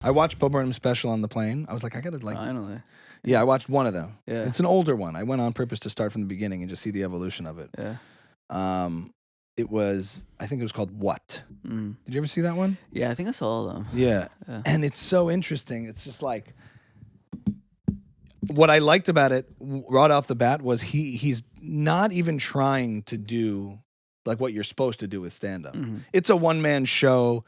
I watched Bo Burnham Special on the plane. I was like, I gotta like. Finally. Yeah, I watched one of them. Yeah. It's an older one. I went on purpose to start from the beginning and just see the evolution of it. Yeah. It was, I think it was called What? Mm. Did you ever see that one? Yeah, I think I saw all of them. Yeah. Yeah. And it's so interesting. It's just like, what I liked about it right off the bat was he's not even trying to do like what you're supposed to do with stand-up. Mm-hmm. It's a one-man show,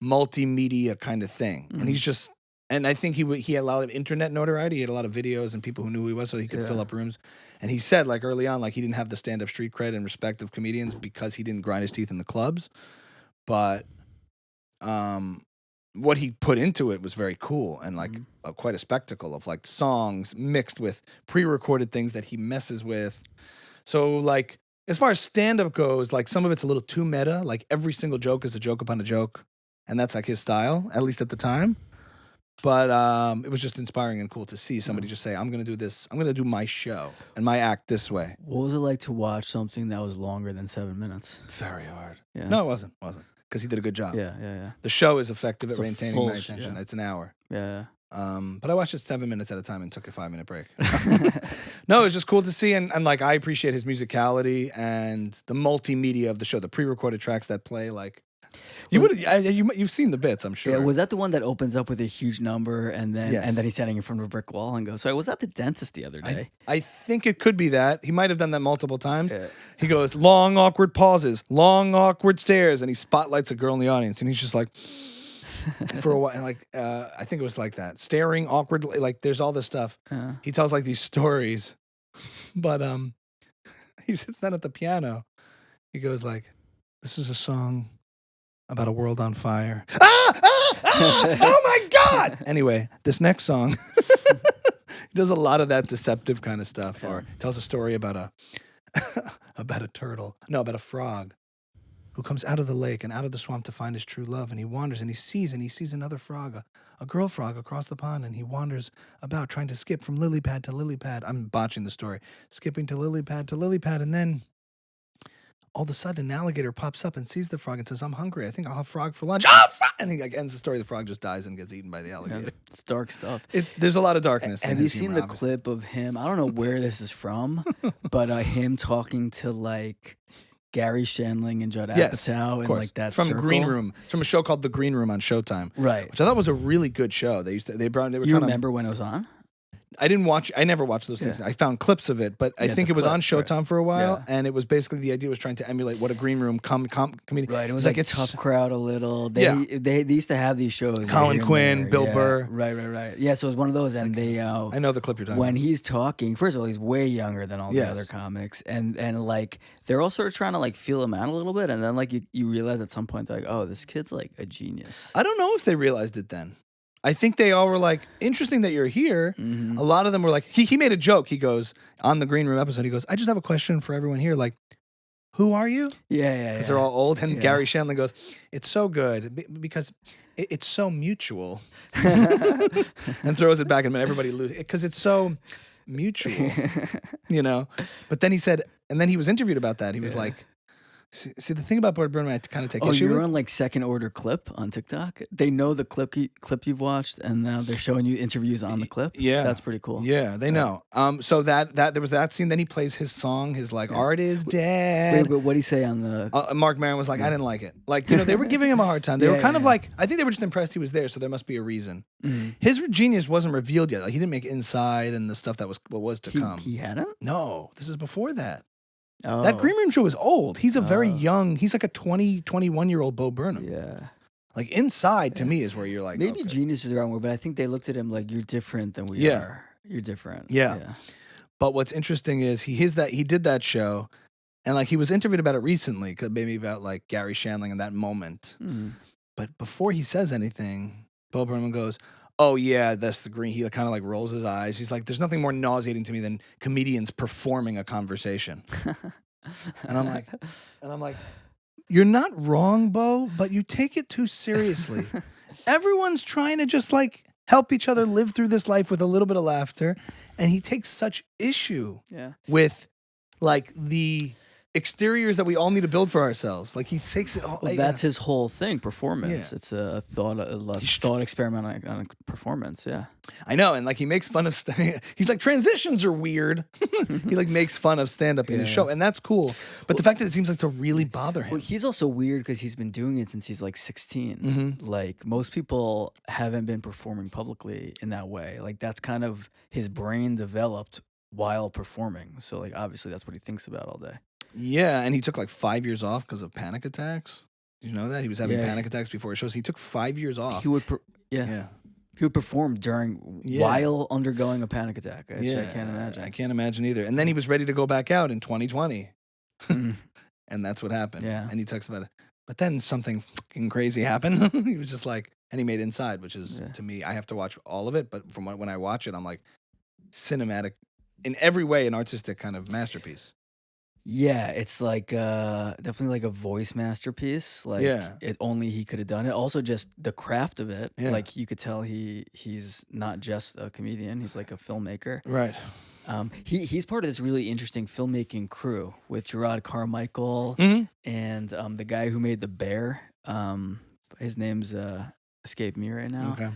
multimedia kind of thing. Mm-hmm. And he's just, and I think he had a lot of internet notoriety. He had a lot of videos and people who knew who he was, so he could fill up rooms. And he said, like early on, like he didn't have the stand-up street cred and respect of comedians because he didn't grind his teeth in the clubs. But what he put into it was very cool and like quite a spectacle of like songs mixed with pre-recorded things that he messes with. So like as far as stand-up goes, like some of it's a little too meta. Like every single joke is a joke upon a joke, and that's like his style, at least at the time. But it was just inspiring and cool to see somebody just say, I'm going to do this. I'm going to do my show and my act this way. What was it like to watch something that was longer than 7 minutes? Very hard. Yeah. No, it wasn't. Because he did a good job. Yeah. The show is effective at It's a maintaining full my attention. yeah. It's an hour. Yeah. But I watched it 7 minutes at a time and took a 5-minute break. No, it was just cool to see. And like, I appreciate his musicality and the multimedia of the show, the pre-recorded tracks that play like, you've seen the bits, I'm sure. Yeah, was that the one that opens up with a huge number and then Yes. and then he's standing in front of a brick wall and goes, "So I was at the dentist the other day." I think it could be that. He might have done that multiple times. Yeah. He goes, long, awkward pauses, long, awkward stares, and he spotlights a girl in the audience, and he's just like, for a while, like, I think it was like that. Staring awkwardly, like, there's all this stuff. He tells, like, these stories, but he sits down at the piano. He goes, like, this is a song about a world on fire. Oh my God! Anyway, this next song, he does a lot of that deceptive kind of stuff, or tells a story about a turtle, no, about a frog who comes out of the lake and out of the swamp to find his true love, and he wanders and he sees another frog, a girl frog across the pond, and he wanders about trying to skip from lily pad to lily pad. I'm botching the story. Skipping to lily pad, and then all of a sudden, an alligator pops up and sees the frog and says, "I'm hungry. I think I'll have frog for lunch." Oh, frog! And he like ends the story. The frog just dies and gets eaten by the alligator. Yeah, it's dark stuff. There's a lot of darkness. Have you seen the clip of him? I don't know where this is from, but him talking to like Gary Shandling and Judd Apatow and like that. It's from circle. Green Room. It's from a show called The Green Room on Showtime, right? Which I thought was a really good show. They were. You remember when it was on? I didn't watch. I never watched those things. I found clips of it, but I think it was on Showtime for a while, and it was basically the idea was trying to emulate what a green room comedian. Right, it was like a tough crowd a little. They used to have these shows. Colin Quinn, Bill Burr. Right. Yeah, so it was one of those, and they. I know the clip you're talking when about. he's talking, first of all, he's way younger than all the other comics, and like they're all sort of trying to like feel him out a little bit, and then like you realize at some point they're like, oh, this kid's like a genius. I don't know if they realized it then. I think they all were like, interesting that you're here. Mm-hmm. A lot of them were like, he made a joke. He goes, on the Green Room episode, he goes, I just have a question for everyone here. Like, who are you? Yeah. Because they're all old. And Gary Shandling goes, it's so good because it's so mutual. And throws it back and everybody loses. Because it's so mutual, you know? But then he said, and then he was interviewed about that. He was like, See, the thing about Bo Burnham, I kind of take issue with. You're on like second order clip on TikTok. They know the clip you've watched, and now they're showing you interviews on the clip. Yeah, that's pretty cool. Yeah, they know. So that there was that scene. Then he plays his song. His like art is dead. Wait, what did he say on the? Mark Maron was like, I didn't like it. Like they were giving him a hard time. They were kind of like, I think they were just impressed he was there. So there must be a reason. Mm-hmm. His genius wasn't revealed yet. Like he didn't make Inside and the stuff that was to come. He hadn't. No, this is before that. Oh. That Green Room show is old. He's a very young, he's like a 21-year-old Bo Burnham. Yeah. Like Inside to me is where you're like, maybe genius is the wrong word, but I think they looked at him like, you're different than we are. You're different. Yeah. But what's interesting is he did that show and like he was interviewed about it recently, maybe about like Gary Shandling in that moment. Mm. But before he says anything, Bo Burnham goes, oh yeah, that's the Green. He kind of like rolls his eyes. He's like, there's nothing more nauseating to me than comedians performing a conversation. And I'm like, you're not wrong, Bo, but you take it too seriously. Everyone's trying to just like help each other live through this life with a little bit of laughter. And he takes such issue with like the exteriors that we all need to build for ourselves. Like he takes it all. Well, that's his whole thing, performance. It's a thought experiment on a performance. Yeah, I know, and like he makes fun of. He's like, transitions are weird. He like makes fun of stand up in his show, and that's cool. But the fact that it seems like to really bother him. Well, he's also weird because he's been doing it since he's like 16. Like most people haven't been performing publicly in that way. Like that's kind of his brain developed while performing. So like obviously that's what he thinks about all day. Yeah, and he took like 5 years off because of panic attacks. Did you know that? He was having panic attacks before his shows. He took 5 years off. He would, he would perform while undergoing a panic attack. I can't imagine. I can't imagine either. And then he was ready to go back out in 2020. And that's what happened. Yeah. And he talks about it. But then something fucking crazy happened. He was just like, and he made Inside, which is, to me, I have to watch all of it. But from when I watch it, I'm like, cinematic, in every way, an artistic kind of masterpiece. Yeah, it's like definitely like a voice masterpiece. Like only he could have done it. Also, just the craft of it. Yeah. Like you could tell he's not just a comedian. He's like a filmmaker. Right. He's part of this really interesting filmmaking crew with Gerard Carmichael and the guy who made The Bear. His name's escaped me right now. Okay.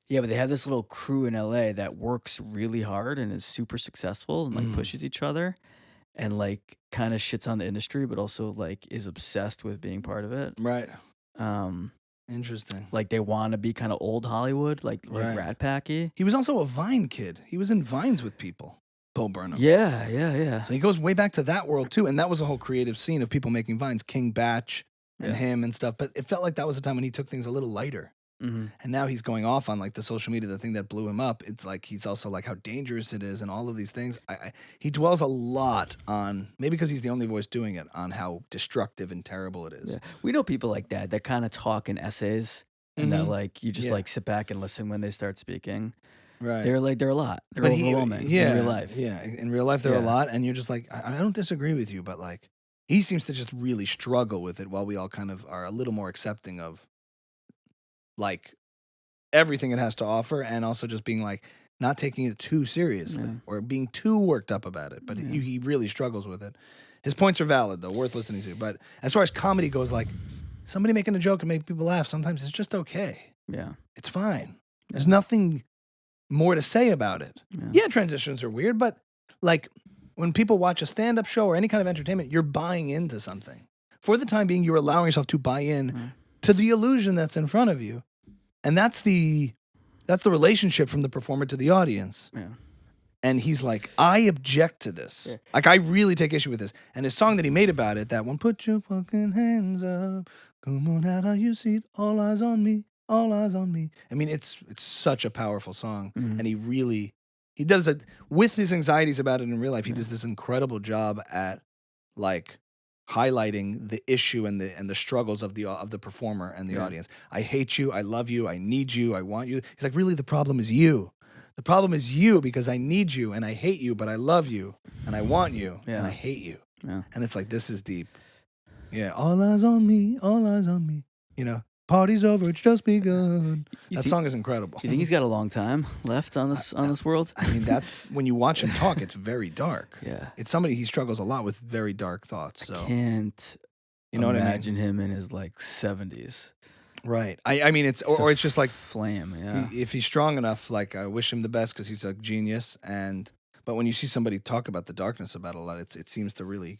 Yeah, but they have this little crew in LA that works really hard and is super successful and like pushes each other. And like kind of shits on the industry, but also like is obsessed with being part of it. Right. Interesting. Like they want to be kind of old Hollywood, like Rat Packy. He was also a Vine kid. He was in Vines with people. Bo Burnham. Yeah. So he goes way back to that world too, and that was a whole creative scene of people making Vines, King Batch and him and stuff. But it felt like that was a time when he took things a little lighter. And now he's going off on like the social media, the thing that blew him up. It's like he's also like how dangerous it is and all of these things. He dwells a lot on, maybe because he's the only voice doing it, on how destructive and terrible it is. Yeah. We know people like that kind of talk in essays and that like you just like sit back and listen when they start speaking. Right. They're a lot. They're overwhelming in real life. Yeah. In real life, they're a lot. And you're just like, I don't disagree with you, but like he seems to just really struggle with it while we all kind of are a little more accepting of like everything it has to offer, and also just being like not taking it too seriously or being too worked up about it. But he really struggles with it. His points are valid though, worth listening to. But as far as comedy goes, like somebody making a joke and make people laugh, sometimes it's just okay. Yeah, it's fine. There's nothing more to say about it. Yeah, transitions are weird, but like when people watch a stand-up show or any kind of entertainment, you're buying into something. For the time being, you're allowing yourself to buy in to the illusion that's in front of you. And that's the relationship from the performer to the audience. Yeah. And he's like, I object to this. Yeah. Like, I really take issue with this. And his song that he made about it, that one, put your fucking hands up, come on out of your seat, all eyes on me, all eyes on me. I mean, it's such a powerful song. And he does it with his anxieties about it in real life. He does this incredible job at like highlighting the issue and the struggles of the performer and the audience. I hate you. I love you. I need you. I want you. He's like, really, the problem is you. The problem is you because I need you and I hate you, but I love you and I want you and I hate you. Yeah. And it's like, this is deep. Yeah. All eyes on me. All eyes on me. You know, party's over. It's just begun. That song is incredible. You think he's got a long time left on this world? I mean, that's when you watch him talk, it's very dark. Yeah. It's somebody, he struggles a lot with very dark thoughts. So I can't imagine him in his like 70s. Right. I mean, it's or it's just like flame. Yeah. If he's strong enough, like I wish him the best because he's a genius. But when you see somebody talk about the darkness about a lot, it seems to really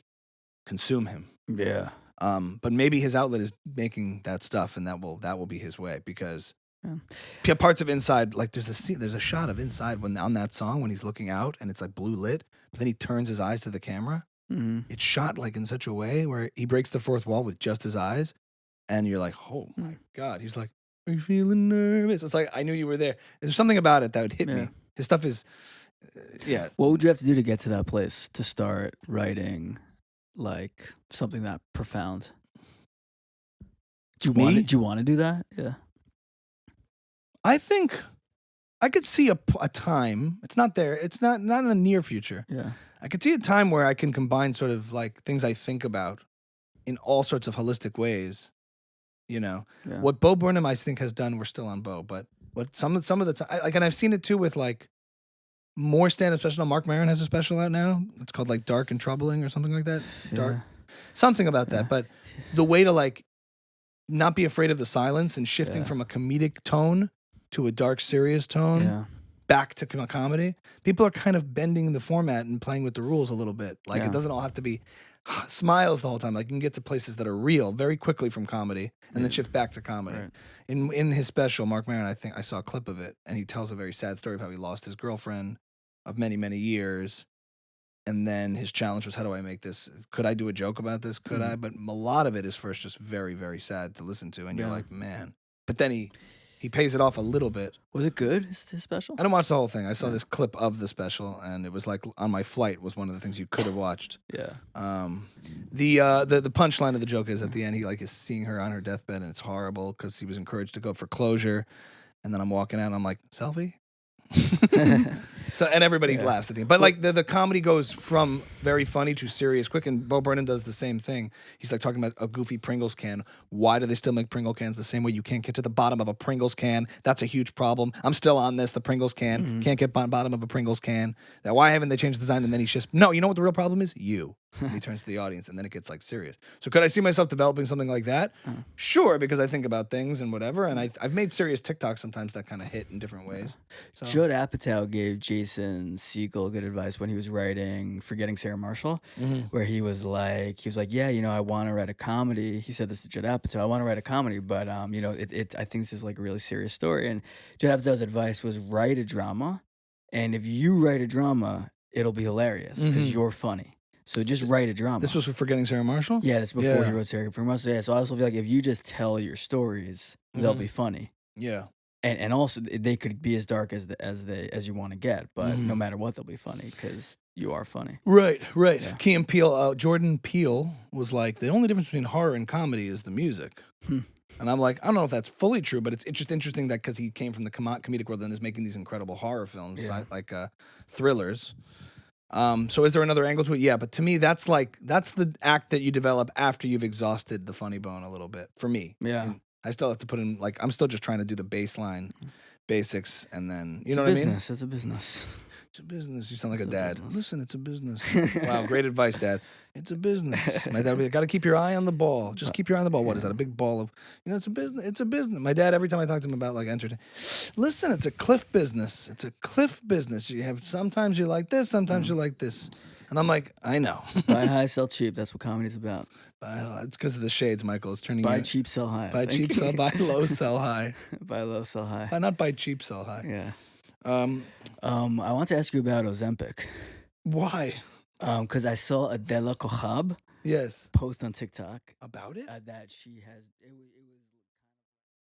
consume him. Yeah. But maybe his outlet is making that stuff, and that will be his way because parts of Inside, like there's a shot of Inside when on that song when he's looking out and it's like blue lit, but then he turns his eyes to the camera. It's shot like in such a way where he breaks the fourth wall with just his eyes. And you're like, oh my God. He's like, are you feeling nervous? It's like, I knew you were there. There's something about it that would hit me. His stuff is, What would you have to do to get to that place to start writing like something that profound? Do you want to do that? Yeah. I think I could see a time. It's not there. It's not in the near future. Yeah. I could see a time where I can combine sort of like things I think about in all sorts of holistic ways. You know, what Bo Burnham I think has done. We're still on Bo, but what some of the time, like, and I've seen it too with like more stand-up special. Mark Maron has a special out now. It's called like Dark and Troubling or something like that. Dark, something about that. But the way to like not be afraid of the silence and shifting from a comedic tone to a dark, serious tone back to comedy. People are kind of bending the format and playing with the rules a little bit. Like it doesn't all have to be smiles the whole time. Like you can get to places that are real very quickly from comedy and then shift back to comedy. Right. In his special, Mark Maron, I think I saw a clip of it, and he tells a very sad story of how he lost his girlfriend of many, many years. And then his challenge was, how do I make this? Could I do a joke about this? Could I? But a lot of it is first just very, very sad to listen to. And you're like, man. But then he pays it off a little bit. Was it good, his special? I didn't watch the whole thing. I saw this clip of the special, and it was like on my flight was one of the things you could have watched. Yeah. The punchline of the joke is at the end, he like is seeing her on her deathbed, and it's horrible because he was encouraged to go for closure. And then I'm walking out, and I'm like, selfie? So and everybody laughs at the end, but like the comedy goes from very funny to serious quick, and Bo Burnham does the same thing. He's like talking about a goofy Pringles can. Why do they still make Pringle cans the same way? You can't get to the bottom of a Pringles can. That's a huge problem. I'm still on this. The Pringles can can't get bottom of a Pringles can. Now, why haven't they changed the design? And then he's just no. You know what the real problem is? You. And he turns to the audience, and then it gets like serious. So could I see myself developing something like that? Sure, because I think about things and whatever, and I've made serious TikToks sometimes that kind of hit in different ways. So. Judd Apatow gave Jason Segel good advice when he was writing Forgetting Sarah Marshall, where he was like, yeah, you know, I want to write a comedy. He said this to Judd Apatow, I want to write a comedy, but you know, I think this is like a really serious story. And Judd Apatow's advice was write a drama, and if you write a drama, it'll be hilarious because you're funny. So just write a drama. This was for Forgetting Sarah Marshall? Yeah, that's before he wrote Sarah Marshall. Yeah, so I also feel like if you just tell your stories, they'll be funny. Yeah. And also they could be as dark as you want to get, but no matter what, they'll be funny because you are funny. Right. Yeah. Key and Peele, Jordan Peele was like, the only difference between horror and comedy is the music. And I'm like, I don't know if that's fully true, but it's just interesting that because he came from the comedic world and is making these incredible horror films, like thrillers. So is there another angle to it? Yeah, but to me, that's the act that you develop after you've exhausted the funny bone a little bit. For me, yeah, and I still have to put in I'm still just trying to do the baseline, basics, and then you know what I mean. It's a business. It's a business. You sound like a dad. Listen, it's a business. Wow, great advice, Dad. It's a business. My dad would be like, got to keep your eye on the ball. Just keep your eye on the ball. What is that? A big ball of, it's a business. It's a business. My dad, every time I talk to him about like entertainment, listen, it's a cliff business. It's a cliff business. You have, sometimes you like this, sometimes you like this. And I'm like, I know. Buy high, sell cheap. That's what comedy's about. It's because of the shades, Michael. It's turning Buy cheap, sell high. Buy cheap, sell, buy low, sell high. Buy low, sell high. Not buy cheap, sell high. Yeah. I want to ask you about Ozempic. Why? Because I saw Adela Kochab post on TikTok about it. That she has. It was